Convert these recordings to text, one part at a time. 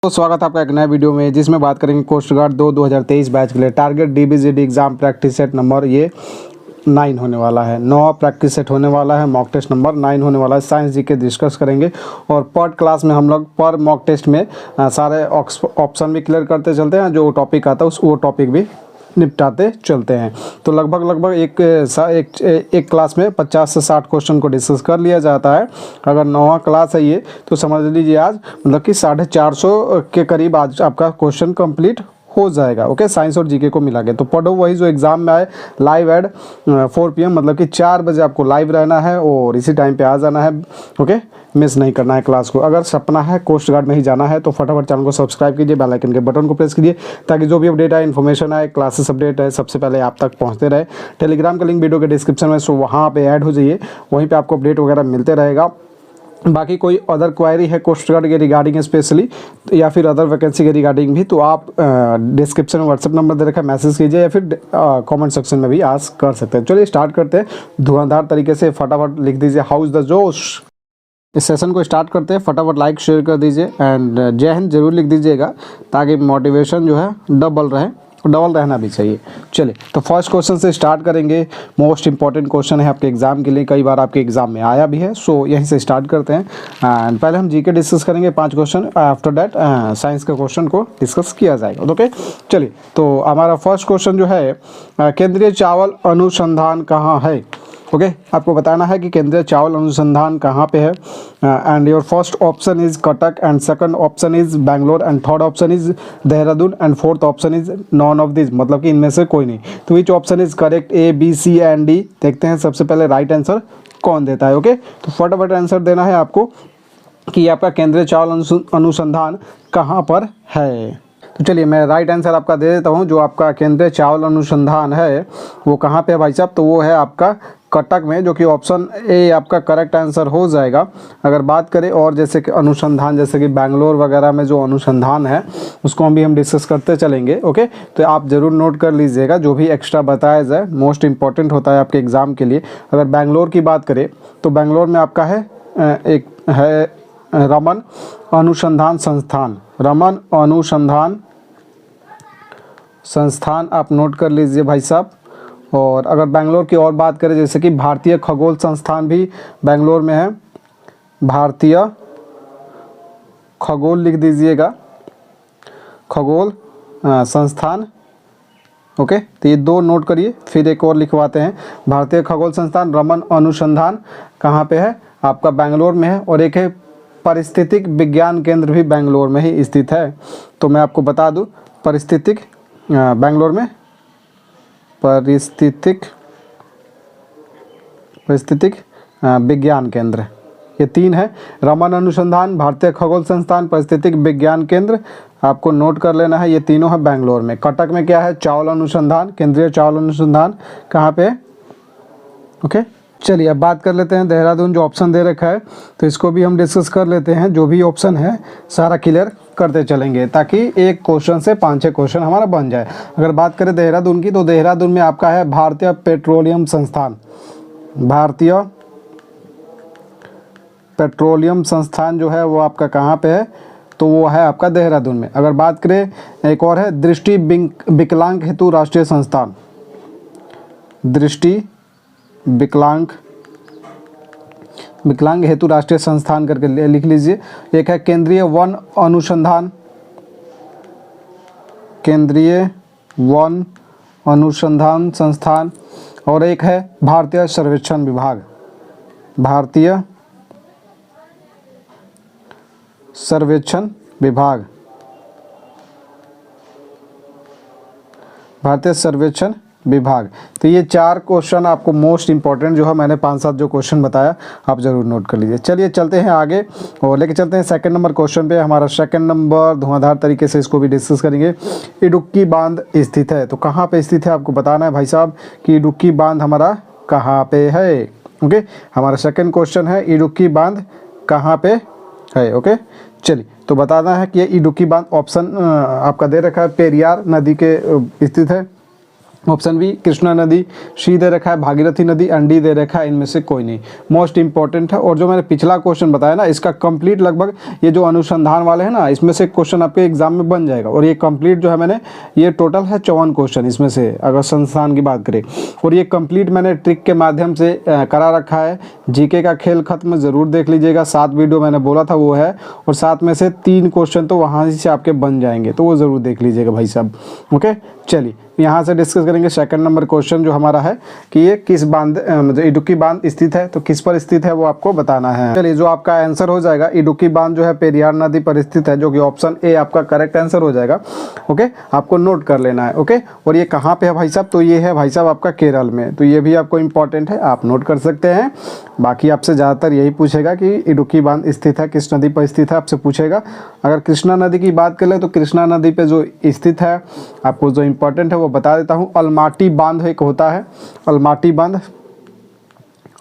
तो स्वागत है आपका एक नए वीडियो में, जिसमें बात करेंगे कोस्ट गार्ड 2023 बैच के लिए target DBGD exam practice set number ये 9 होने वाला है। 9 प्रैक्टिस सेट होने वाला है। मॉक टेस्ट नंबर 9 होने वाला है। साइंस जी के डिस्कस करेंगे और पर क्लास में हम लोग पर मॉक टेस्ट में सारे ऑप्शन भी क्लियर करते चलते हैं। जो टॉपिक आता है वो टॉपिक भी निपटाते चलते हैं। तो लगभग एक क्लास में 50 से 60 क्वेश्चन को डिस्कस कर लिया जाता है। अगर 9वां क्लास है ये, तो समझ लीजिए आज मतलब कि 450 के करीब आज आपका क्वेश्चन कंप्लीट हो जाएगा। ओके, साइंस और जीके को मिला के। तो पढ़ो वही जो एग्जाम में आए। लाइव एड 4 PM मतलब कि 4 बजे आपको लाइव रहना है और इसी टाइम पे आ जाना है। ओके, मिस नहीं करना है क्लास को। अगर सपना है कोस्ट गार्ड में ही जाना है तो फटाफट चैनल को सब्सक्राइब कीजिए, बेल आइकन के बटन को प्रेस कीजिए, ताकि जो भी अपडेट आए, इन्फॉर्मेशन आए, क्लासेस अपडेट है, सबसे पहले आप तक पहुँचते रहे। टेलीग्राम का लिंक वीडियो के डिस्क्रिप्शन में, सो वहाँ पर ऐड हो जाइए, वहीं पर आपको अपडेट वगैरह मिलते रहेगा। बाकी कोई अदर क्वायरी है कोस्ट गार्ड के रिगार्डिंग स्पेशली या फिर अदर वैकेंसी के रिगार्डिंग भी, तो आप डिस्क्रिप्शन में व्हाट्सएप नंबर दे रखा है, मैसेज कीजिए या फिर कमेंट सेक्शन में भी आस्क कर सकते हैं। चलिए स्टार्ट करते हैं धुआंधार तरीके से। फटाफट लिख दीजिए हाउ इज द जोश। इस सेशन को स्टार्ट करते हैं। फटाफट लाइक शेयर कर दीजिए एंड जय हिंद जरूर लिख दीजिएगा, ताकि मोटिवेशन जो है डबल रहना भी चाहिए। चलिए तो फर्स्ट क्वेश्चन से स्टार्ट करेंगे। मोस्ट इंपॉर्टेंट क्वेश्चन है आपके एग्जाम के लिए, कई बार आपके एग्जाम में आया भी है। सो यहीं से स्टार्ट करते हैं एंड पहले हम जीके डिस्कस करेंगे 5 क्वेश्चन। आफ्टर दैट साइंस के क्वेश्चन को डिस्कस किया जाएगा। ओके, चलिए तो हमारा फर्स्ट क्वेश्चन जो है, केंद्रीय चावल अनुसंधान कहाँ है। ओके, आपको बताना है कि केंद्रीय चावल अनुसंधान कहाँ पे है। And your first option is Cuttack and second option is Bangalore and third option is Dehradun and fourth option is none of this, मतलब कि इनमें से कोई नहीं। तो which option is correct, A, B, C and D। देखते हैं सबसे पहले राइट आंसर कौन देता है। ओके, तो फटाफट आंसर देना है आपको कि आपका केंद्रीय चावल अनुसंधान कहाँ पर है। तो चलिए मैं राइट आंसर आपका दे देता हूँ। जो आपका केंद्रीय चावल अनुसंधान है वो कहाँ पे है भाई साहब, तो वो है आपका कटक में, जो कि ऑप्शन ए आपका करेक्ट आंसर हो जाएगा। अगर बात करें और जैसे कि अनुसंधान, जैसे कि बैंगलोर वगैरह में जो अनुसंधान है उसको भी हम डिस्कस करते चलेंगे। ओके, तो आप ज़रूर नोट कर लीजिएगा, जो भी एक्स्ट्रा बताया जाए मोस्ट इंपॉर्टेंट होता है आपके एग्ज़ाम के लिए। अगर बैंगलोर की बात करें तो बैंगलोर में आपका है एक है रमन अनुसंधान संस्थान। रमन अनुसंधान संस्थान आप नोट कर लीजिए भाई साहब। और अगर बैंगलोर की और बात करें, जैसे कि भारतीय खगोल संस्थान भी बैंगलोर में है। भारतीय खगोल लिख दीजिएगा, खगोल संस्थान। ओके, तो ये 2 नोट करिए, फिर एक और लिखवाते हैं। भारतीय खगोल संस्थान रमन अनुसंधान कहाँ पे है, आपका बैंगलोर में है। और एक है पारिस्थितिक विज्ञान केंद्र, भी बैंगलोर में ही स्थित है। तो मैं आपको बता दूं, पारिस्थितिक बैंगलोर में पारिस्थितिक विज्ञान केंद्र, ये 3 है। रमन अनुसंधान, भारतीय खगोल संस्थान, पारिस्थितिक विज्ञान केंद्र, आपको नोट कर लेना है। ये तीनों है बैंगलोर में। कटक में क्या है, चावल अनुसंधान, केंद्रीय चावल अनुसंधान कहाँ पे। ओके, चलिए अब बात कर लेते हैं देहरादून, जो ऑप्शन दे रखा है तो इसको भी हम डिस्कस कर लेते हैं। जो भी ऑप्शन है सारा क्लियर करते चलेंगे, ताकि एक क्वेश्चन से 5-6 क्वेश्चन हमारा बन जाए। अगर बात करें देहरादून की, तो देहरादून में आपका है भारतीय पेट्रोलियम संस्थान। भारतीय पेट्रोलियम संस्थान जो है वो आपका कहाँ पे है, तो वो है आपका देहरादून में। अगर बात करें एक और है दृष्टि विकलांग हेतु राष्ट्रीय संस्थान। दृष्टि विकलांग हेतु राष्ट्रीय संस्थान करके लिख लीजिए। एक है केंद्रीय वन अनुसंधान, केंद्रीय वन अनुसंधान संस्थान। और एक है भारतीय सर्वेक्षण विभाग, भारतीय सर्वेक्षण विभाग, भारतीय सर्वेक्षण विभाग। तो ये 4 क्वेश्चन आपको मोस्ट इंपॉर्टेंट जो है, मैंने 5-7 जो क्वेश्चन बताया आप ज़रूर नोट कर लीजिए। चलिए चलते हैं आगे और लेके चलते हैं सेकंड नंबर क्वेश्चन पे। हमारा सेकंड नंबर धुआंधार तरीके से इसको भी डिस्कस करेंगे। इडुक्की बांध स्थित है, तो कहाँ पे स्थित है आपको बताना है भाई साहब कि इडुक्की बांध हमारा कहाँ पे है। ओके, हमारा सेकेंड क्वेश्चन है इडुक्की बांध कहाँ पे है। ओके, चलिए तो बताना है कि ये इडुक्की बांध ऑप्शन आपका दे रखा है पेरियार नदी के स्थित है। ऑप्शन बी कृष्णा नदी, सी दे रखा है भागीरथी नदी, एंड डी दे रखा है इनमें से कोई नहीं। मोस्ट इंपॉर्टेंट है। और जो मैंने पिछला क्वेश्चन बताया ना, इसका कंप्लीट लगभग ये जो अनुसंधान वाले हैं ना, इसमें से क्वेश्चन आपके एग्जाम में बन जाएगा। और ये कंप्लीट जो है मैंने, ये टोटल है 54 क्वेश्चन इसमें से, अगर संस्थान की बात करें। और ये कंप्लीट मैंने ट्रिक के माध्यम से करा रखा है। जीके का खेल खत्म ज़रूर देख लीजिएगा, 7 वीडियो मैंने बोला था वो है, और 7 में से 3 क्वेश्चन तो वहाँ से आपके बन जाएंगे, तो वो ज़रूर देख लीजिएगा भाई साहब। ओके, चलिए यहाँ से डिस्कस करेंगे सेकंड नंबर क्वेश्चन जो हमारा है कि ये किस बांध मतलब इडुक्की बांध स्थित है, तो किस पर स्थित है वो आपको बताना है। चलिए, जो आपका आंसर हो जाएगा, इडुक्की बांध जो है पेरियार नदी पर स्थित है, जो कि ऑप्शन ए आपका करेक्ट आंसर हो जाएगा। ओके, आपको नोट कर लेना है। ओके, और ये कहाँ पे है भाई साहब, तो ये है भाई साहब आपका केरल में, तो ये भी आपको इंपॉर्टेंट है, आप नोट कर सकते हैं। बाकी आपसे ज़्यादातर यही पूछेगा कि इडुक्की बांध स्थित है किस नदी पर स्थित है, आपसे पूछेगा। अगर कृष्णा नदी की बात करें तो कृष्णा नदी पे जो स्थित है, आपको जो इम्पोर्टेंट है वो बता देता हूँ। अलमाटी बांध एक होता है, अलमाटी बांध,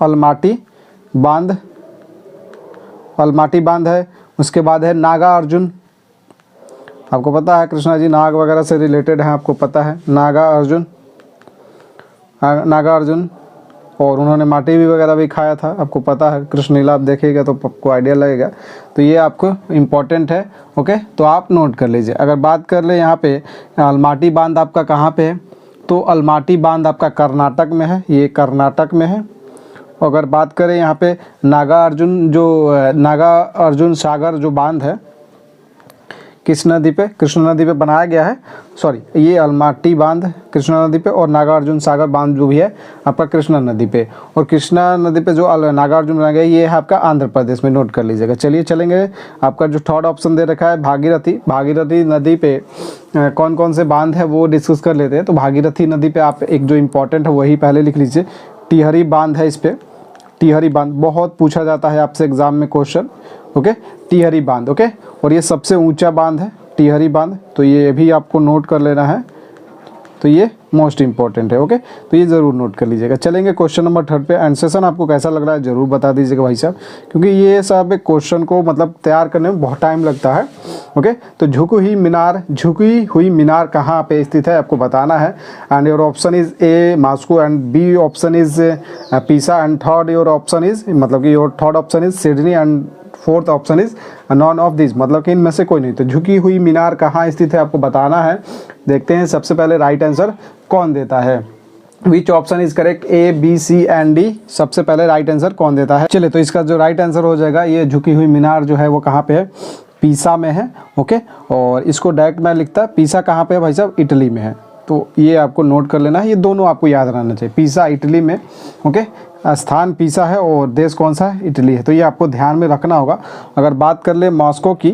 अलमाटी बांध, अलमाटी बांध है। उसके बाद है नागा अर्जुन, आपको पता है कृष्णा जी नाग वगैरह से रिलेटेड है, आपको पता है नागा अर्जुन, नागा अर्जुन। और उन्होंने माटी भी वगैरह भी खाया था, आपको पता है, कृष्ण लीला आप देखेगा तो आपको आइडिया लगेगा, तो ये आपको इम्पोर्टेंट है। ओके, तो आप नोट कर लीजिए। अगर बात कर ले यहाँ पे अलमाटी बांध आपका कहाँ पे है, तो अलमाटी बांध आपका कर्नाटक में है, ये कर्नाटक में है। अगर बात करें यहाँ पे नागा अर्जुन, जो नागा अर्जुन सागर जो बांध है किस नदी पे, कृष्णा नदी पे बनाया गया है, सॉरी ये अलमाटी बांध कृष्णा नदी पे, और नागार्जुन सागर बांध जो भी है आपका कृष्णा नदी पे। और कृष्णा नदी पे जो नागार्जुन बनाया गया ये है आपका आंध्र प्रदेश में, नोट कर लीजिएगा। चलिए चलेंगे, आपका जो थर्ड ऑप्शन दे रखा है भागीरथी, भागीरथी नदी पे कौन कौन से बांध है वो डिस्कस कर लेते हैं। तो भागीरथी नदी पे आप एक जो इम्पोर्टेंट है वही पहले लिख लीजिए, टिहरी बांध है, इस पर टिहरी बांध बहुत पूछा जाता है आपसे एग्जाम में क्वेश्चन। ओके, टिहरी बांध। ओके, और ये सबसे ऊंचा बांध है टिहरी बांध, तो ये भी आपको नोट कर लेना है, तो ये मोस्ट इंपॉर्टेंट है। ओके, तो ये ज़रूर नोट कर लीजिएगा। चलेंगे क्वेश्चन नंबर 3 पे। एंड सेशन आपको कैसा लग रहा है ज़रूर बता दीजिएगा भाई साहब, क्योंकि ये सब एक क्वेश्चन को मतलब तैयार करने में बहुत टाइम लगता है। ओके, तो झुकी हुई मीनार कहाँ पे स्थित है आपको बताना है। And your option is A Moscow, and B option is Pisa, and third your option is, मतलब कि your third option is Sydney, and fourth option is none of this, मतलब कि इनमें से कोई नहीं। तो झुकी हुई मीनार कहाँ स्थित है आपको बताना है। देखते हैं सबसे पहले राइट आंसर कौन देता है, which option is correct, A B C and D. सबसे पहले राइट आंसर कौन देता है। चलिए, तो इसका जो राइट आंसर हो जाएगा, ये झुकी हुई मीनार जो है वो कहाँ पे है, पीसा में है। ओके, और इसको डायरेक्ट मैं लिखता, पीसा कहाँ पे है भाई साहब, इटली में है। तो ये आपको नोट कर लेना है, ये दोनों आपको याद रहना चाहिए, पीसा इटली में। ओके, स्थान पीसा है और देश कौन सा है, इटली है, तो ये आपको ध्यान में रखना होगा। अगर बात कर ले मॉस्को की,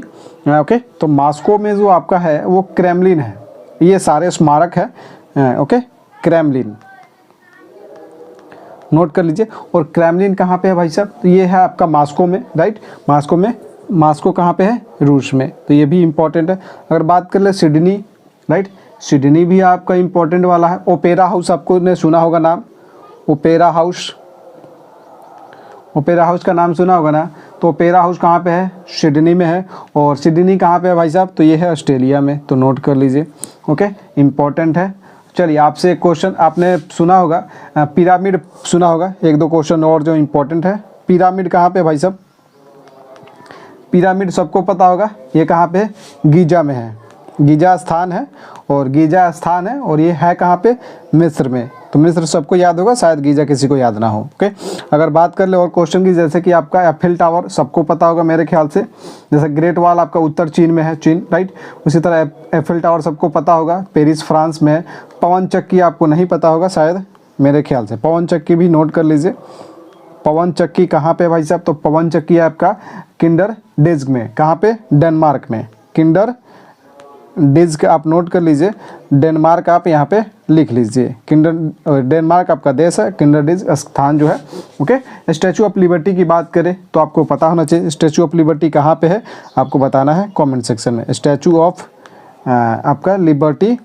ओके, तो मॉस्को में जो आपका है वो क्रेमलिन है, ये सारे स्मारक है। ओके, क्रेमलिन नोट कर लीजिए। और क्रेमलिन कहाँ पे है भाई साहब, तो ये है आपका मॉस्को में, राइट, मॉस्को में। मॉस्को कहाँ पे है, रूस में, तो ये भी इंपॉर्टेंट है। अगर बात कर ले सिडनी, राइट, सिडनी भी आपका इंपॉर्टेंट वाला है। ओपेरा हाउस आपको ने सुना होगा नाम, ओपेरा हाउस, ओपेरा हाउस का नाम सुना होगा ना। तो ओपेरा हाउस कहाँ पे है, सिडनी में है। और सिडनी कहाँ पे है भाई साहब, तो ये है ऑस्ट्रेलिया में, तो नोट कर लीजिए। ओके, इम्पॉर्टेंट है। चलिए, आपसे एक क्वेश्चन आपने सुना होगा, पिरामिड सुना होगा, एक दो क्वेश्चन और जो इम्पोर्टेंट है। पिरामिड कहाँ पे भाई साहब, पिरामिड सबको पता होगा, ये कहाँ पे, गीजा में है, गीजा स्थान है, और गीजा स्थान है, और ये है कहाँ पे, मिस्र में। तो मिस्र सबको याद होगा, शायद गीजा किसी को याद ना हो। ओके, अगर बात कर ले और क्वेश्चन की, जैसे कि आपका एफिल टावर सबको पता होगा मेरे ख्याल से, जैसे ग्रेट वॉल आपका उत्तर चीन में है, चीन, राइट, उसी तरह एफिल टावर सबको पता होगा, पेरिस फ्रांस में है। पवन चक्की आपको नहीं पता होगा शायद, मेरे ख्याल से पवन चक्की भी नोट कर लीजिए। पवन चक्की कहाँ पे भाई साहब, तो पवन चक्की है आपका किंडर डिज्क में, कहाँ पे, डेनमार्क में, किंडर डिज्क आप नोट कर लीजिए, डेनमार्क आप यहाँ पे लिख लीजिए। किंडर डेनमार्क आपका देश है, किंडर डिज्क स्थान जो है। ओके, स्टैचू ऑफ लिबर्टी की बात करें तो आपको पता होना चाहिए, स्टैचू ऑफ लिबर्टी कहाँ पे है आपको बताना है कमेंट सेक्शन में। स्टैचू ऑफ आपका लिबर्टी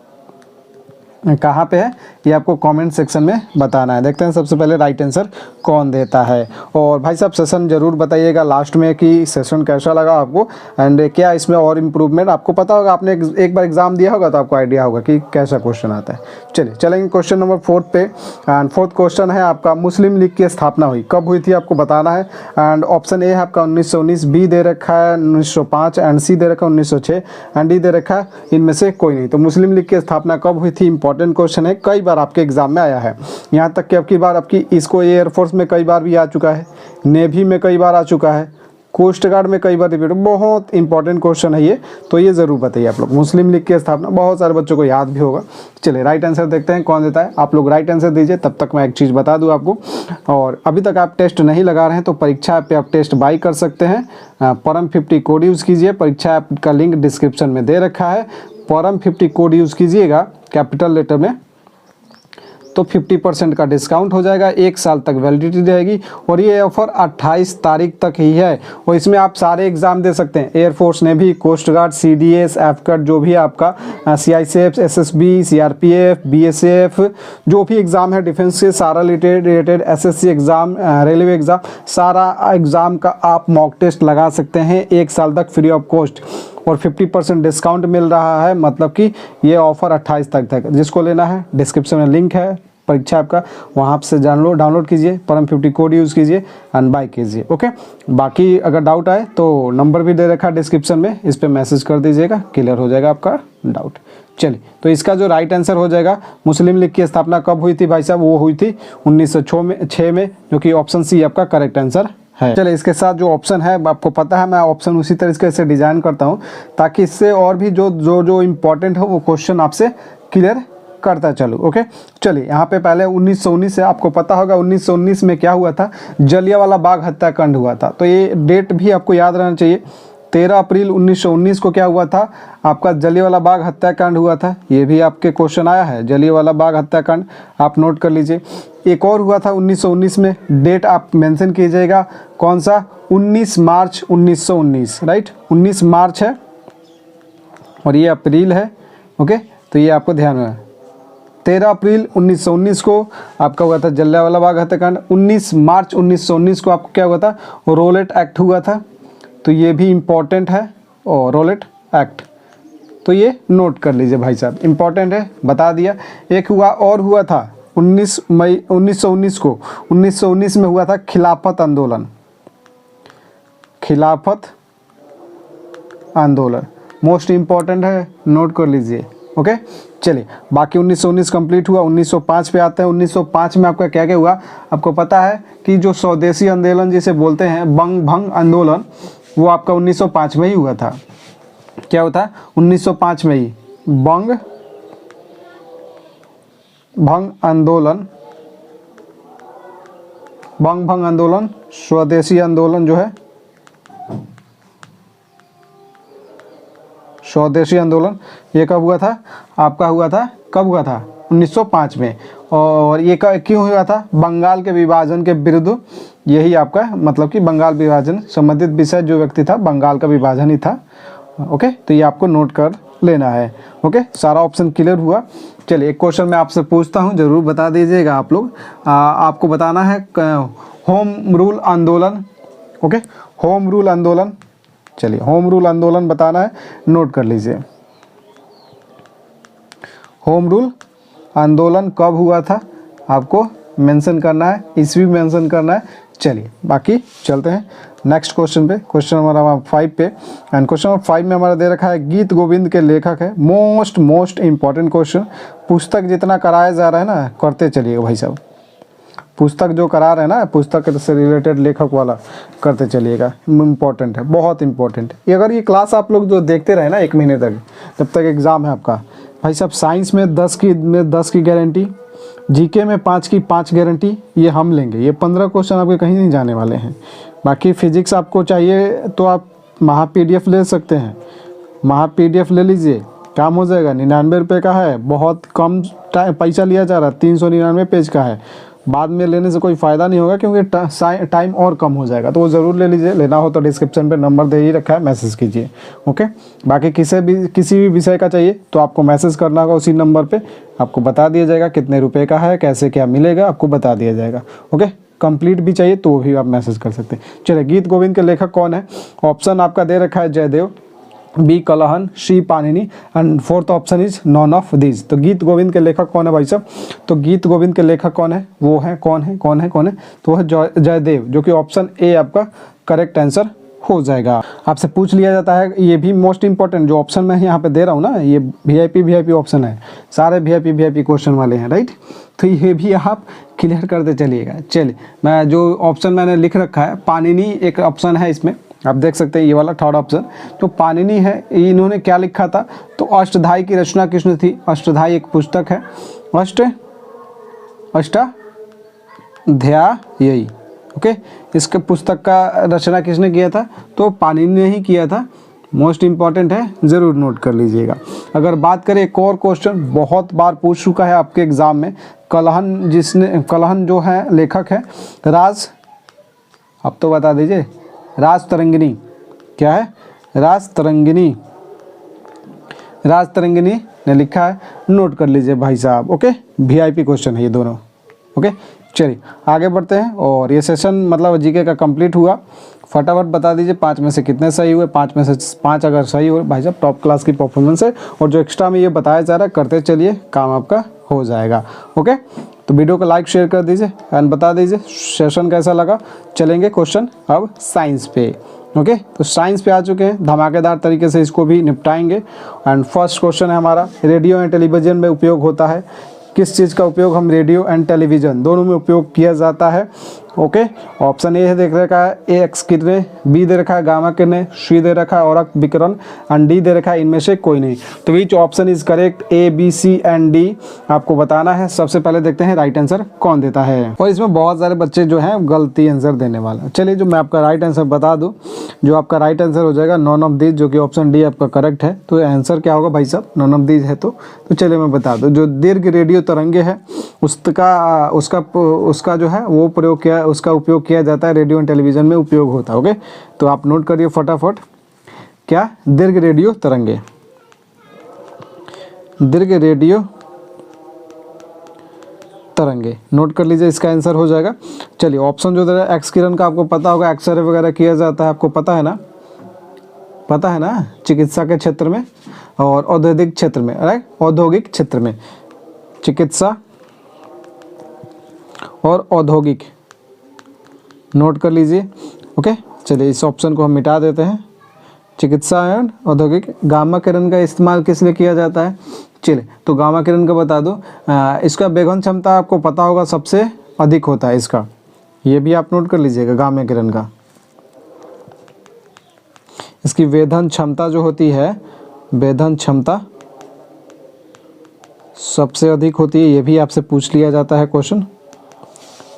कहाँ पे है ये आपको कमेंट सेक्शन में बताना है। देखते हैं सबसे पहले राइट आंसर कौन देता है। और भाई साहब सेशन ज़रूर बताइएगा लास्ट में कि सेशन कैसा लगा आपको एंड क्या इसमें और इम्प्रूवमेंट। आपको पता होगा, आपने एक बार एग्जाम दिया होगा तो आपको आइडिया होगा कि कैसा क्वेश्चन आता है। चलिए चलेंगे क्वेश्चन नंबर 4 पे एंड 4th क्वेश्चन है आपका, मुस्लिम लीग की स्थापना हुई कब हुई थी आपको बताना है। एंड ऑप्शन ए है आपका 1919, बी दे रखा है 1905 एंड सी दे रखा है 1906 एंड डी दे रखा है इनमें से कोई नहीं। तो मुस्लिम लीग की स्थापना कब हुई थी, इंपॉर्टेंट क्वेश्चन है, कई बार आपके एग्जाम में आया है। यहाँ तक कि अब की बार आपकी इसको एयरफोर्स में कई बार भी आ चुका है, नेवी में कई बार आ चुका है, कोस्ट गार्ड में कई बार रिपीट। बहुत इंपॉर्टेंट क्वेश्चन है ये, तो ये ज़रूर बताइए आप लोग। मुस्लिम लीग की स्थापना बहुत सारे बच्चों को याद भी होगा। चलिए राइट आंसर देखते हैं कौन देता है। आप लोग राइट आंसर दीजिए, तब तक मैं एक चीज़ बता दूं आपको। और अभी तक आप टेस्ट नहीं लगा रहे हैं तो परीक्षा पे आप टेस्ट बाई कर सकते हैं। परम 50 कोड यूज़ कीजिए, परीक्षा ऐप का लिंक डिस्क्रिप्शन में दे रखा है। परम 50 कोड यूज़ कीजिएगा कैपिटल लेटर में तो 50% का डिस्काउंट हो जाएगा, 1 साल तक वैलिडिटी रहेगी और ये ऑफर 28 तारीख तक ही है। और इसमें आप सारे एग्ज़ाम दे सकते हैं, air force, navy, coast guard, CDS, AFCAT, जो भी आपका CICF, SSB, CRPF, BSF, जो भी एग्ज़ाम है डिफेंस से सारा related SSC exam, railway exam, सारा एग्ज़ाम का आप मॉक टेस्ट लगा सकते हैं 1 साल तक फ्री ऑफ कॉस्ट और 50% डिस्काउंट मिल रहा है। मतलब कि ये ऑफ़र 28 तारीख तक। जिसको लेना है डिस्क्रिप्शन में लिंक है परीक्षा आपका, वहाँ से डाउनलोड कीजिए, परम 50 कोड यूज़ कीजिए एंड बाय कीजिए। ओके, बाकी अगर डाउट आए तो नंबर भी दे रखा है डिस्क्रिप्शन में, इस पर मैसेज कर दीजिएगा, क्लियर हो जाएगा आपका डाउट। चलिए, तो इसका जो राइट आंसर हो जाएगा, मुस्लिम लीग की स्थापना कब हुई थी भाई साहब, वो हुई थी 1906 में, जो कि ऑप्शन सी आपका करेक्ट आंसर है। चलिए, इसके साथ जो ऑप्शन है आपको पता है, मैं ऑप्शन उसी तरीके से डिज़ाइन करता हूँ ताकि इससे और भी जो इम्पोर्टेंट हो वो क्वेश्चन आपसे क्लियर करता चलूँ। ओके, चलिए यहाँ पे पहले 1919 से आपको पता होगा 1919 में क्या हुआ था, जलियांवाला बाग हत्याकांड हुआ था। तो ये डेट भी आपको याद रहना चाहिए। 13 अप्रैल 1919 को क्या हुआ था, आपका जलियांवाला बाग हत्याकांड हुआ था। ये भी आपके क्वेश्चन आया है, जलियांवाला बाग हत्याकांड, आप नोट कर लीजिए। एक और हुआ था 1919 में, डेट आप मेंशन कीजिएगा, कौन सा, 19 मार्च 1919, राइट, 19 मार्च है और ये अप्रैल है। ओके, तो ये आपको ध्यान में। 13 अप्रैल 1919 को आपका हुआ था जलियांवाला बाग हत्याकांड। 19 मार्च 1919 को आपको क्या हुआ था, रोलेट एक्ट हुआ था। तो ये भी इम्पॉर्टेंट है, और रोलेट एक्ट, तो ये नोट कर लीजिए भाई साहब, इम्पॉर्टेंट है, बता दिया। एक हुआ था 19 मई 1919 को, 1919 में हुआ था खिलाफत आंदोलन, खिलाफत आंदोलन मोस्ट इम्पॉर्टेंट है, नोट कर लीजिए। ओके, चलिए, बाकी 1919 कंप्लीट हुआ। 1905 पे आते हैं। 1905 में आपका क्या क्या हुआ, आपको पता है कि जो स्वदेशी आंदोलन जिसे बोलते हैं, बंग भंग आंदोलन, वो आपका 1905 में ही हुआ था। क्या होता है, 1905 में ही बंग भंग आंदोलन, स्वदेशी आंदोलन जो है, स्वदेशी आंदोलन, ये कब हुआ था, आपका हुआ था, कब हुआ था, 1905 में। और ये क्यों हुआ था, बंगाल के विभाजन के विरुद्ध। यही आपका मतलब कि बंगाल विभाजन संबंधित विषय जो व्यक्ति था, बंगाल का विभाजन ही था। ओके, तो ये आपको नोट कर लेना है। ओके, सारा ऑप्शन क्लियर हुआ। चलिए, एक क्वेश्चन मैं आपसे पूछता हूँ, ज़रूर बता दीजिएगा आप लोग। आपको बताना है होम रूल आंदोलन। ओके, होम रूल आंदोलन, चलिए होम रूल आंदोलन बताना है, नोट कर लीजिए। होम रूल आंदोलन कब हुआ था आपको मेंशन करना है, ईस्वी मेंशन करना है। चलिए, बाकी चलते हैं नेक्स्ट क्वेश्चन पे, क्वेश्चन नंबर 5 पे। एंड क्वेश्चन नंबर 5 में हमारा दे रखा है, गीत गोविंद के लेखक है। मोस्ट इंपॉर्टेंट क्वेश्चन, पुस्तक जितना कराया जा रहा है ना, करते चलिएगा भाई साहब, पुस्तक जो करा रहे हैं ना, पुस्तक से रिलेटेड लेखक वाला करते चलिएगा, इम्पॉर्टेंट है, बहुत इंपॉर्टेंट है। अगर ये क्लास आप लोग जो देखते रहे ना 1 महीने तक, जब तक एग्ज़ाम है आपका, भाई साहब साइंस में 10 की गारंटी, जीके में 5 की 5 गारंटी, ये हम लेंगे। ये 15 क्वेश्चन आपके कहीं नहीं जाने वाले हैं। बाकी फिजिक्स आपको चाहिए तो आप महा PDF ले सकते हैं, महा PDF ले लीजिए, काम हो जाएगा। 99 रुपये का है, बहुत कम पैसा लिया जा रहा है, 399 पेज का है, बाद में लेने से कोई फ़ायदा नहीं होगा, क्योंकि टाइम और कम हो जाएगा। तो वो ज़रूर ले लीजिए, लेना हो तो डिस्क्रिप्शन पे नंबर दे ही रखा है, मैसेज कीजिए। ओके, बाकी किसी भी विषय का चाहिए तो आपको मैसेज करना होगा, उसी नंबर पे आपको बता दिया जाएगा कितने रुपए का है, कैसे क्या मिलेगा, आपको बता दिया जाएगा। ओके, कंप्लीट भी चाहिए तो भी आप मैसेज कर सकते हैं। चलिए, गीत गोविंद के लेखक कौन है? ऑप्शन आपका दे रखा है Jaydev, B Kalhan, C Panini and fourth option is none of these. तो गीत गोविंद के लेखक कौन है भाई साहब? तो गीत गोविंद के लेखक कौन है? वो है कौन है कौन है कौन है? तो वह जयदेव, जो कि ऑप्शन ए आपका करेक्ट आंसर हो जाएगा। आपसे पूछ लिया जाता है, ये भी मोस्ट इंपॉर्टेंट जो ऑप्शन मैं यहाँ पे दे रहा हूँ ना, ये वीआईपी ऑप्शन है, सारे वीआईपी क्वेश्चन वाले हैं, राइट। तो ये भी आप क्लियर करते चलिएगा। चलिए, मैं जो ऑप्शन मैंने लिख रखा है, पाणिनि एक ऑप्शन है इसमें, आप देख सकते हैं ये वाला थर्ड ऑप्शन। तो पाणिनि है, इन्होंने क्या लिखा था? तो अष्टधाई की रचना किसने थी? अष्टधाई एक पुस्तक है, अष्टाध्यायी। ओके, इसके पुस्तक का रचना किसने किया था? तो पाणिनि ने ही किया था। मोस्ट इंपॉर्टेंट है, ज़रूर नोट कर लीजिएगा। अगर बात करें एक और क्वेश्चन, बहुत बार पूछ चुका है आपके एग्ज़ाम में, कलहन जो है लेखक है, राज, अब तो बता दीजिए, राज तरंगिणी क्या है? राज तरंगिणी ने लिखा है, नोट कर लीजिए भाई साहब। ओके, वीआईपी क्वेश्चन है ये दोनों। ओके, चलिए आगे बढ़ते हैं। और ये सेशन मतलब जीके का कंप्लीट हुआ। फटाफट बता दीजिए 5 में से कितने सही हुए। 5 में से 5 अगर सही हो भाई साहब, टॉप क्लास की परफॉर्मेंस है। और जो एक्स्ट्रा में ये बताया जा रहा है, करते चलिए, काम आपका हो जाएगा। ओके, तो वीडियो को लाइक शेयर कर दीजिए एंड बता दीजिए सेशन कैसा लगा। चलेंगे क्वेश्चन अब साइंस पे। ओके, तो साइंस पे आ चुके हैं, धमाकेदार तरीके से इसको भी निपटाएंगे। एंड फर्स्ट क्वेश्चन है हमारा, रेडियो एंड टेलीविजन में उपयोग होता है। किस चीज़ का उपयोग हम रेडियो एंड टेलीविज़न दोनों में उपयोग किया जाता है? ओके, ऑप्शन ए है देख रखा है, ए एक्स किरणें, बी दे रखा है गामा किरणें, सी दे रखा है औरक विकिरण एंड डी दे रखा है इनमें से कोई नहीं। तो which option is correct? A B C and D आपको बताना है। सबसे पहले देखते हैं राइट आंसर कौन देता है। और इसमें बहुत सारे बच्चे जो हैं गलती आंसर देने वाले हैं। चलिए, जो मैं आपका राइट आंसर बता दूँ, जो आपका राइट आंसर हो जाएगा नॉन ऑफ दीज, जो कि ऑप्शन डी आपका करेक्ट है। तो आंसर क्या होगा भाई साहब? नॉन ऑफ दीज है। तो चलिए मैं बता दूँ, जो दीर्घ रेडियो तरंगे है उसका जो है वो उसका उपयोग किया जाता है, रेडियो एंड टेलीविज़न में उपयोग होता है। ओके, तो आप नोट करिए फटाफट, क्या? दीर्घ रेडियो तरंगे, दीर्घ रेडियो तरंगे नोट कर लीजिए, इसका आंसर हो जाएगा। चलिए, ऑप्शन जो दे रहा है एक्स किरण का, आपको पता होगा एक्सरे वगैरह किया जाता है, आपको पता है ना? पता है ना, चिकित्सा के क्षेत्र में और औद्योगिक क्षेत्र में, राइट, औद्योगिक क्षेत्र में, चिकित्सा और औद्योगिक, नोट कर लीजिए। ओके, चलिए इस ऑप्शन को हम मिटा देते हैं। चिकित्सा एवं औद्योगिक, गामा किरण का इस्तेमाल किस लिए किया जाता है? चलिए, तो गामा किरण का बता दो, इसका वेधन क्षमता आपको पता होगा सबसे अधिक होता है इसका, ये भी आप नोट कर लीजिएगा। गामा किरण का इसकी वेधन क्षमता जो होती है, वेधन क्षमता सबसे अधिक होती है, ये भी आपसे पूछ लिया जाता है क्वेश्चन,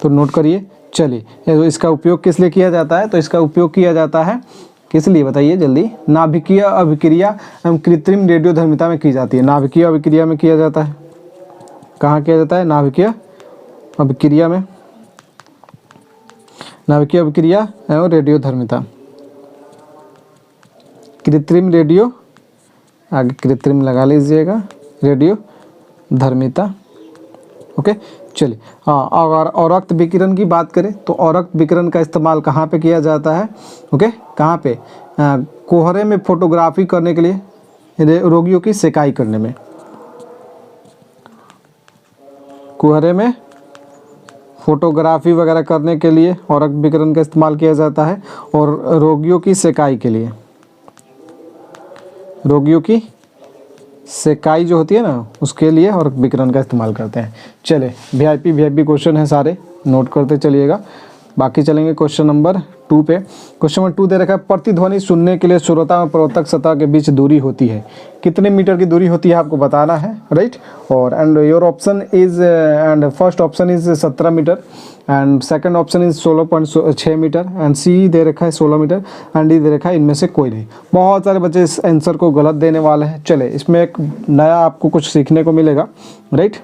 तो नोट करिए। चलिए, इसका उपयोग किस लिए किया जाता है? तो इसका उपयोग किया जाता है किस लिए बताइए जल्दी? नाभिकीय अभिक्रिया एवं कृत्रिम रेडियोधर्मिता में की जाती है। नाभिकीय अभिक्रिया में किया जाता है। कहाँ किया जाता है? नाभिकीय अभिक्रिया में, नाभिकीय अभिक्रिया एवं रेडियोधर्मिता, कृत्रिम रेडियो, आगे कृत्रिम लगा लीजिएगा, रेडियो धर्मिता। ओके, चलिए, हाँ, अगर औरक्त विकिरण की बात करें तो औरक्त विकिरण का इस्तेमाल कहाँ पे किया जाता है? ओके, कहाँ पे? कोहरे में फोटोग्राफी करने के लिए, रोगियों की सेकाई करने में, कोहरे में फोटोग्राफी वगैरह करने के लिए औरक्त विकिरण का इस्तेमाल किया जाता है। और रोगियों की सेकाई के लिए, रोगियों की सेकाई जो होती है ना, उसके लिए और विकिरण का इस्तेमाल करते हैं। चले, वीआईपी क्वेश्चन है सारे, नोट करते चलिएगा। बाकी चलेंगे क्वेश्चन नंबर 2 पे। क्वेश्चन नंबर 2 दे रखा है, प्रतिध्वनि सुनने के लिए श्रोता और प्रवर्तक सतह के बीच दूरी होती है, कितने मीटर की दूरी होती है आपको बताना है, राइट। और and your option is, and first option is 17 metre and second option is 16.6 metre and C दे रखा है 16 मीटर एंड डी दे रखा है इनमें से कोई नहीं। बहुत सारे बच्चे इस आंसर को गलत देने वाले हैं। चले, इसमें एक नया आपको कुछ सीखने को मिलेगा, राइट।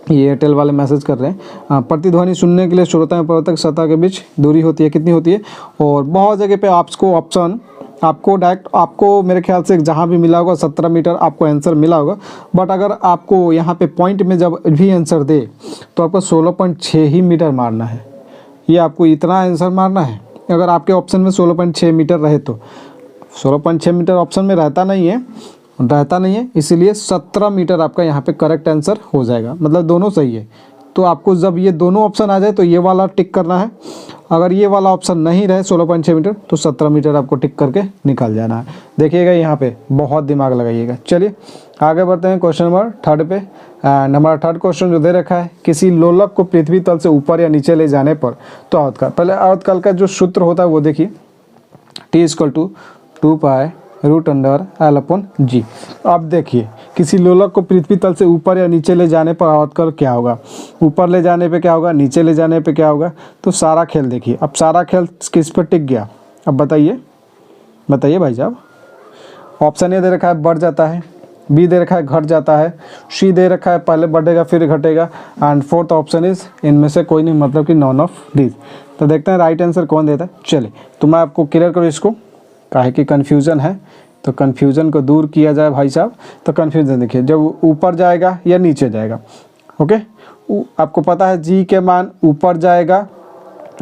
ये एयरटेल वाले मैसेज कर रहे हैं। प्रतिध्वनि सुनने के लिए श्रोता एवं प्रवर्तक सतह के बीच दूरी होती है, कितनी होती है? और बहुत जगह पे आपको ऑप्शन आपको डायरेक्ट आपको मेरे ख्याल से जहाँ भी मिला होगा 17 मीटर आपको आंसर मिला होगा, बट अगर आपको यहाँ पे पॉइंट में जब भी आंसर दे तो आपको 16.6 ही मीटर मारना है। ये आपको इतना आंसर मारना है। अगर आपके ऑप्शन में 16.6 मीटर रहे तो 16.6 मीटर ऑप्शन में रहता नहीं है, इसीलिए 17 मीटर आपका यहाँ पे करेक्ट आंसर हो जाएगा, मतलब दोनों सही है। तो आपको जब ये दोनों ऑप्शन आ जाए तो ये वाला टिक करना है। अगर ये वाला ऑप्शन नहीं रहे 16.6 मीटर तो 17 मीटर आपको टिक करके निकाल जाना है। देखिएगा यहाँ पे बहुत दिमाग लगाइएगा। चलिए आगे बढ़ते हैं क्वेश्चन नंबर 3 पे। नंबर 3 क्वेश्चन जो दे रखा है, किसी लोलक को पृथ्वी तल से ऊपर या नीचे ले जाने पर तो आवर्तकाल, पहले आवर्तकाल का जो सूत्र होता है वो देखिए, T = 2 pi root under L upon G। अब देखिए किसी लोलक को पृथ्वी तल से ऊपर या नीचे ले जाने पर आवर्तकाल क्या होगा, ऊपर ले जाने पे क्या होगा, नीचे ले जाने पे क्या होगा। तो सारा खेल देखिए, अब सारा खेल किस पर टिक गया, अब बताइए भाई साहब। ऑप्शन ए दे रखा है बढ़ जाता है, बी दे रखा है घट जाता है, सी दे रखा है पहले बढ़ेगा फिर घटेगा, एंड फोर्थ ऑप्शन इज इनमें से कोई नहीं, मतलब कि नॉन ऑफ दीज। तो देखते हैं राइट आंसर कौन देता है। चलिए तो मैं आपको क्लियर करूँ इसको, काहे कि कन्फ्यूज़न है तो कन्फ्यूज़न को दूर किया जाए भाई साहब। तो कन्फ्यूज़न देखिए, जब ऊपर जाएगा या नीचे जाएगा, ओके, आपको पता है जी के मान ऊपर जाएगा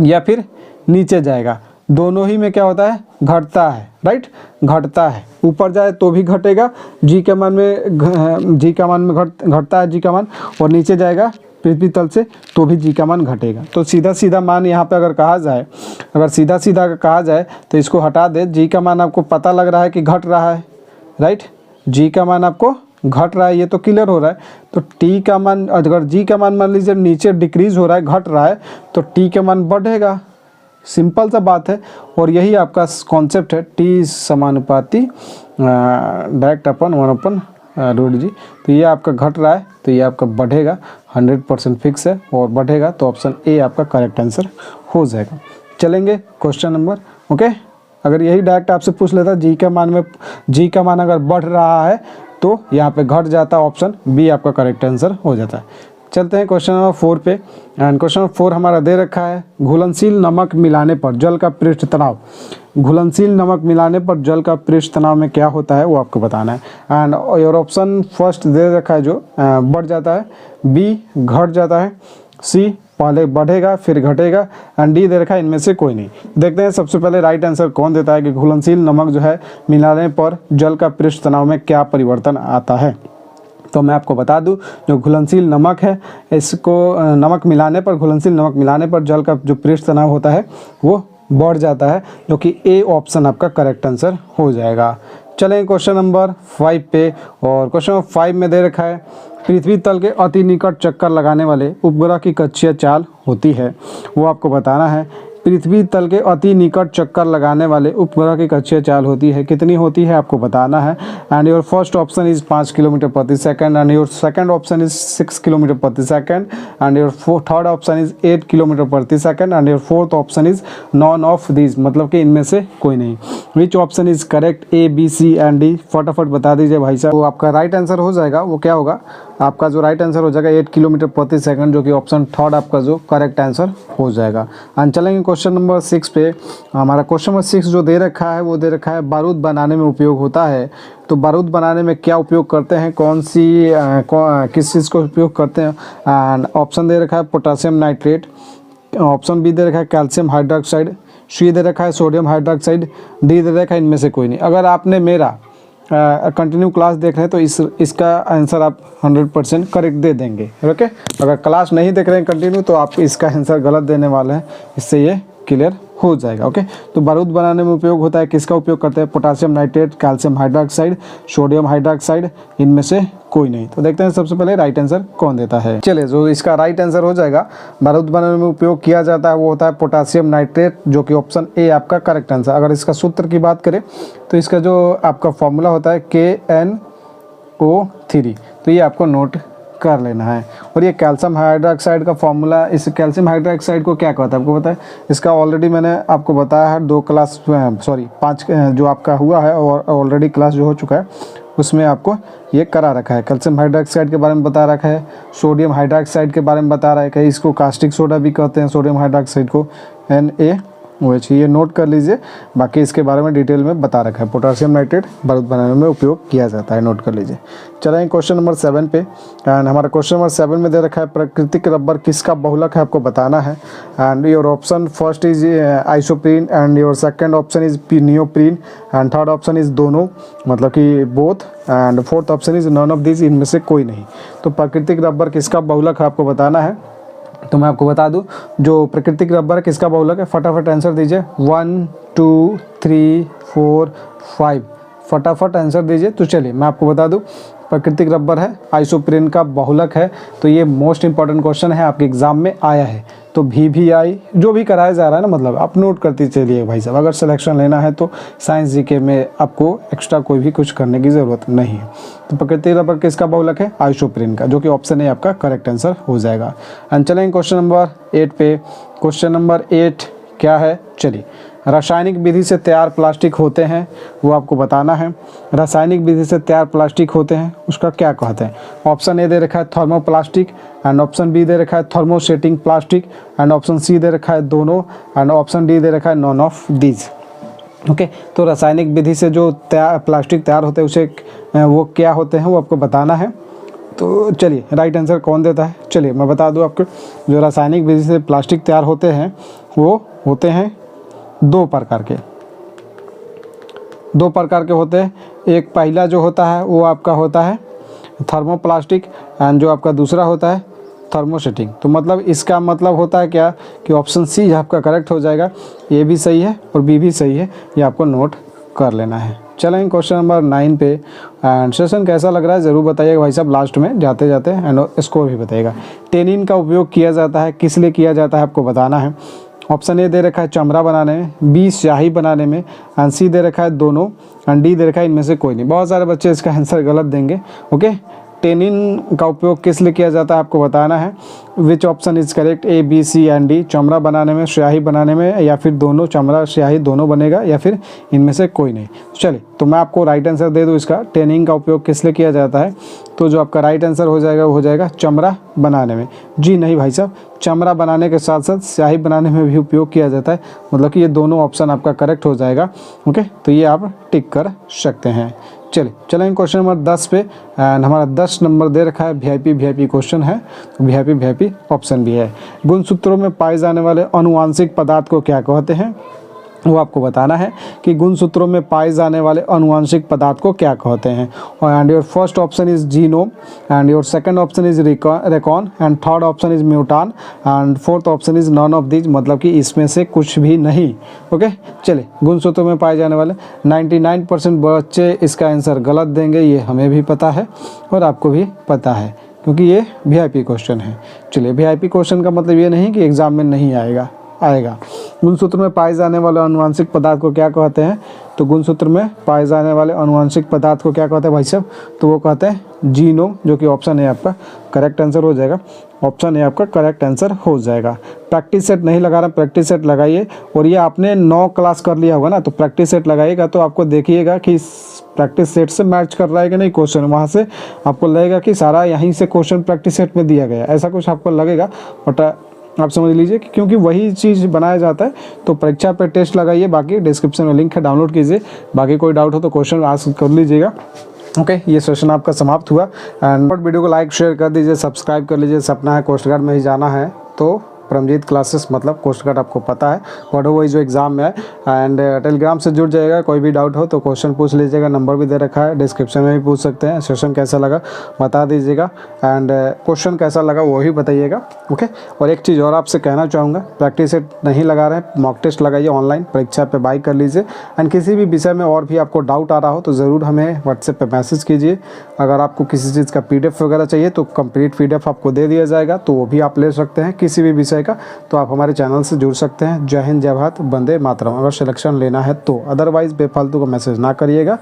या फिर नीचे जाएगा, दोनों ही में क्या होता है, घटता है, राइट, घटता है। ऊपर जाए तो भी घटेगा, जी के मान में घटता है जी का मान, और नीचे जाएगा पृथ्वी तल से तो भी जी का मान घटेगा। तो सीधा सीधा मान यहाँ पे अगर कहा जाए, कहा जाए तो इसको हटा दे, जी का मान आपको पता लग रहा है कि घट रहा है, राइट, जी का मान आपको घट रहा है, ये तो क्लियर हो रहा है। तो टी का मान, अगर जी का मान मान लीजिए नीचे डिक्रीज हो रहा है, घट रहा है, तो टी का मान बढ़ेगा, सिंपल सा बात है। और यही आपका कॉन्सेप्ट है, टी समानुपाती डायरेक्ट अपन 1/√g। तो ये आपका घट रहा है तो ये आपका बढ़ेगा, 100% फिक्स है, और बढ़ेगा तो ऑप्शन ए आपका करेक्ट आंसर हो जाएगा। चलेंगे क्वेश्चन नंबर, ओके। अगर यही डायरेक्ट आपसे पूछ लेता जी का मान अगर बढ़ रहा है तो यहाँ पे घट जाता, ऑप्शन बी आपका करेक्ट आंसर हो जाता है। चलते हैं क्वेश्चन नंबर 4 पे। एंड क्वेश्चन नंबर 4 हमारा दे रखा है, घुलनशील नमक मिलाने पर जल का पृष्ठ तनाव, घुलनशील नमक मिलाने पर जल का पृष्ठ तनाव में क्या होता है वो आपको बताना है। And your option first they रखा है जो बढ़ जाता है, बी घट जाता है, सी पहले बढ़ेगा फिर घटेगा, एंड डी दे रखा है इनमें से कोई नहीं। देखते हैं सबसे पहले राइट आंसर कौन देता है कि घुलनशील नमक जो है मिलाने पर जल का पृष्ठ तनाव में क्या परिवर्तन आता है। तो मैं आपको बता दूं, जो घुलनशील नमक है, इसको घुलनशील नमक मिलाने पर जल का जो पृष्ठ तनाव होता है वो बढ़ जाता है, जो कि ए ऑप्शन आपका करेक्ट आंसर हो जाएगा। चलें क्वेश्चन नंबर 5 पे। और क्वेश्चन नंबर 5 में दे रखा है, पृथ्वी तल के अति निकट चक्कर लगाने वाले उपग्रह की कक्षीय चाल होती है, वो आपको बताना है। पृथ्वी तल के अति निकट चक्कर लगाने वाले उपग्रह की कक्षीय चाल होती है, कितनी होती है आपको बताना है। And your first option is 5 kilometre प्रति सेकंड, and your second option is 6 kilometre प्रति सेकंड, and your third option is 8 kilometre प्रति सेकंड, and your fourth option is none of this, मतलब कि इनमें से कोई नहीं। Which option is correct, A B C and D, फटाफट बता दीजिए भाई साहब। तो आपका राइट आंसर हो जाएगा, वो क्या होगा, आपका जो राइट आंसर हो जाएगा 8 किलोमीटर प्रति सेकंड, जो कि ऑप्शन थर्ड आपका जो करेक्ट आंसर हो जाएगा। एंड चलेंगे क्वेश्चन नंबर 6 पे। हमारा क्वेश्चन नंबर 6 जो दे रखा है वो दे रखा है, बारूद बनाने में उपयोग होता है। तो बारूद बनाने में क्या उपयोग करते हैं, किस चीज़ को उपयोग करते हैं। एंड ऑप्शन दे रखा है पोटासियम नाइट्रेट, ऑप्शन बी दे रखा है कैल्शियम हाइड्रोक्साइड, सी दे रखा है सोडियम हाइड्रोक्साइड, डी दे रखा है इनमें से कोई नहीं। अगर आपने मेरा कंटिन्यू क्लास देख रहे हैं तो इसका आंसर आप 100% करेक्ट दे देंगे, ओके। अगर क्लास नहीं देख रहे हैं कंटिन्यू तो आप इसका आंसर गलत देने वाले हैं, इससे ये क्लियर हो जाएगा, ओके। तो बारूद बनाने में उपयोग होता है, किसका उपयोग करते हैं, potassium nitrate, calcium hydroxide, sodium hydroxide, इनमें से कोई नहीं। तो देखते हैं सबसे पहले राइट आंसर कौन देता है। चलिए, जो इसका राइट आंसर हो जाएगा, बारूद बनाने में उपयोग किया जाता है वो होता है पोटासियम नाइट्रेट, जो कि ऑप्शन ए आपका करेक्ट आंसर। अगर इसका सूत्र की बात करें तो इसका जो आपका फॉर्मूला होता है KNO3, तो ये आपको नोट कर लेना है। और ये कैल्शियम हाइड्रोक्साइड का फॉर्मूला, इस कैल्शियम हाइड्रोक्साइड को क्या कहता है आपको पता है, इसका ऑलरेडी मैंने आपको बताया है 5 जो आपका हुआ है और ऑलरेडी क्लास जो हो चुका है उसमें आपको ये करा रखा है। कैल्शियम हाइड्रोक्साइड के बारे में बता रखा है, सोडियम हाइड्रोक्साइड के बारे में बता रखा है, इसको कास्टिक सोडा भी कहते हैं सोडियम हाइड्रोक्साइड को, NaOH, ये नोट कर लीजिए। बाकी इसके बारे में डिटेल में बता रखा है। पोटेशियम नाइट्रेट बारूद बनाने में उपयोग किया जाता है, नोट कर लीजिए। चलें क्वेश्चन नंबर 7 पे, एंड हमारा क्वेश्चन नंबर 7 में दे रखा है प्राकृतिक रबर किसका बहुलक है, आपको बताना है। And your option first is isoprene, and your second option is neoprene, and third option is दोनों, मतलब कि both, and fourth option is none of this, इनमें से कोई नहीं। तो प्राकृतिक रबर किसका बहुलक है आपको बताना है। तो मैं आपको बता दूं, जो प्राकृतिक रबर है किसका बहुलक है, फटाफट आंसर दीजिए। 1 2 3 4 5, फटाफट आंसर दीजिए। तो चलिए मैं आपको बता दूं, प्राकृतिक रबर है, आइसोप्रीन का बहुलक है। तो ये मोस्ट इंपॉर्टेंट क्वेश्चन है, आपके एग्जाम में आया है। तो VVI जो भी कराया जा रहा है ना, मतलब आप नोट करते चलिए भाई साहब। अगर सिलेक्शन लेना है तो साइंस जीके में आपको एक्स्ट्रा कोई भी कुछ करने की ज़रूरत नहीं है। तो प्राकृतिक रबर किसका बहुलक है, आइसोप्रीन का, जो कि ऑप्शन है आपका करेक्ट आंसर हो जाएगा। एंड चलेंगे क्वेश्चन नंबर 8 पे। क्वेश्चन नंबर 8 क्या है, चलिए। रासायनिक विधि से तैयार प्लास्टिक होते हैं, वो आपको बताना है। रासायनिक विधि से तैयार प्लास्टिक होते हैं, उसका क्या कहते हैं। ऑप्शन ए दे रखा है थर्मोप्लास्टिक, एंड ऑप्शन बी दे रखा है thermosetting plastic, and option C दे रखा है दोनों, एंड ऑप्शन डी दे रखा है नॉन ऑफ दीज। ओके, तो रासायनिक विधि से जो प्लास्टिक तैयार होते हैं उसे वो क्या होते हैं, वो आपको बताना है। तो चलिए राइट आंसर कौन देता है, चलिए मैं बता दूं आपको। जो रासायनिक विधि से प्लास्टिक तैयार होते हैं वो होते हैं दो प्रकार के होते हैं। एक पहला जो होता है वो आपका होता है थर्मोप्लास्टिक, एंड जो आपका दूसरा होता है थर्मोसेटिंग। तो मतलब इसका मतलब होता है क्या कि ऑप्शन सी आपका करेक्ट हो जाएगा। ये भी सही है और बी भी सही है, ये आपको नोट कर लेना है। चलेंगे क्वेश्चन नंबर 9 पे। एंड सेशन कैसा लग रहा है ज़रूर बताइएगा भाई साहब, लास्ट में जाते जाते एंड स्कोर भी बताइएगा। टेनिन का उपयोग किया जाता है, किस लिए किया जाता है आपको बताना है। ऑप्शन ए दे रखा है चमड़ा बनाने में, बी स्याही बनाने में, एंड सी दे रखा है दोनों, एंड डी दे रखा है इनमें से कोई नहीं। बहुत सारे बच्चे इसका आंसर गलत देंगे। ओके, टेनिन का उपयोग किस लिए किया जाता है आपको बताना है। Which option is correct, A B C and D. चमड़ा बनाने में, स्याही बनाने में, या फिर दोनों, चमड़ा स्याही दोनों बनेगा, या फिर इनमें से कोई नहीं। चलिए तो मैं आपको राइट आंसर दे दूँ इसका। टेनिंग का उपयोग किस लिए किया जाता है, तो जो आपका राइट आंसर हो जाएगा वो हो जाएगा चमड़ा बनाने में। जी नहीं भाई साहब, चमड़ा बनाने के साथ साथ स्याही बनाने में भी उपयोग किया जाता है, मतलब कि ये दोनों ऑप्शन आपका करेक्ट हो जाएगा। ओके, तो ये आप टिक कर सकते हैं। चलेंगे क्वेश्चन नंबर 10 पे। एंड हमारा 10 नंबर दे रखा है वीआईपी क्वेश्चन है, तो वीआईपी ऑप्शन भी है। गुणसूत्रों में पाए जाने वाले अनुवांशिक पदार्थ को क्या कहते हैं, वो आपको बताना है कि गुणसूत्रों में पाए जाने वाले अनुवांशिक पदार्थ को क्या कहते हैं। And your first option is genome, and your second option is recon, and third option is muton, and fourth option is none of these, मतलब कि इसमें से कुछ भी नहीं। ओके, चलिए गुणसूत्रों में पाए जाने वाले 99% बच्चे इसका आंसर गलत देंगे, ये हमें भी पता है और आपको भी पता है, क्योंकि ये वीआईपी क्वेश्चन है। चलिए, वीआईपी क्वेश्चन का मतलब ये नहीं कि एग्जाम में नहीं आएगा। गुणसूत्र में पाए जाने वाले अनुवांशिक पदार्थ को क्या कहते हैं, तो गुणसूत्र में पाए जाने वाले अनुवांशिक पदार्थ को क्या कहते हैं भाई साहब, तो वो कहते हैं जीनोम, जो कि ऑप्शन है आपका करेक्ट आंसर हो जाएगा। ऑप्शन है आपका करेक्ट आंसर हो जाएगा। प्रैक्टिस सेट नहीं लगा रहा, प्रैक्टिस सेट लगाइए। और ये आपने 9 क्लास कर लिया होगा ना, तो प्रैक्टिस सेट लगाइएगा तो आपको देखिएगा कि प्रैक्टिस सेट से मैच कर रहा है कि नहीं क्वेश्चन। वहाँ से आपको लगेगा कि सारा यहीं से क्वेश्चन प्रैक्टिस सेट में दिया गया, ऐसा कुछ आपको लगेगा। बट आप समझ लीजिए कि क्योंकि वही चीज़ बनाया जाता है, तो परीक्षा पे टेस्ट लगाइए। बाकी डिस्क्रिप्शन में लिंक है, डाउनलोड कीजिए। बाकी कोई डाउट हो तो क्वेश्चन आस्क कर लीजिएगा। ओके, ये सेशन आपका समाप्त हुआ। एंड वीडियो को लाइक शेयर कर दीजिए, सब्सक्राइब कर लीजिए। सपना है कोस्ट गार्ड में ही जाना है तो परमजीत क्लासेस, मतलब कोस्ट गार्ड आपको पता है, पढ़ो वही जो एग्ज़ाम में है। एंड टेलीग्राम से जुड़ जाएगा। कोई भी डाउट हो तो क्वेश्चन पूछ लीजिएगा, नंबर भी दे रखा है, डिस्क्रिप्शन में भी पूछ सकते हैं। सेशन कैसा लगा बता दीजिएगा, एंड क्वेश्चन कैसा लगा वो भी बताइएगा। ओके, और एक चीज़ और आपसे कहना चाहूँगा, प्रैक्टिस सेट नहीं लगा रहे, मॉक टेस्ट लगाइए, ऑनलाइन परीक्षा पे बाई कर लीजिए। एंड किसी भी विषय में और भी आपको डाउट आ रहा हो तो ज़रूर हमें व्हाट्सएप पर मैसेज कीजिए। अगर आपको किसी चीज़ का PDF वगैरह चाहिए तो कंप्लीट PDF आपको दे दिया जाएगा, तो वो भी आप ले सकते हैं किसी भी विषय का। तो आप हमारे चैनल से जुड़ सकते हैं। जय हिंद, जय भारत, वंदे मातरम। अगर सिलेक्शन लेना है तो, अदरवाइज़ बेफालतू का मैसेज ना करिएगा।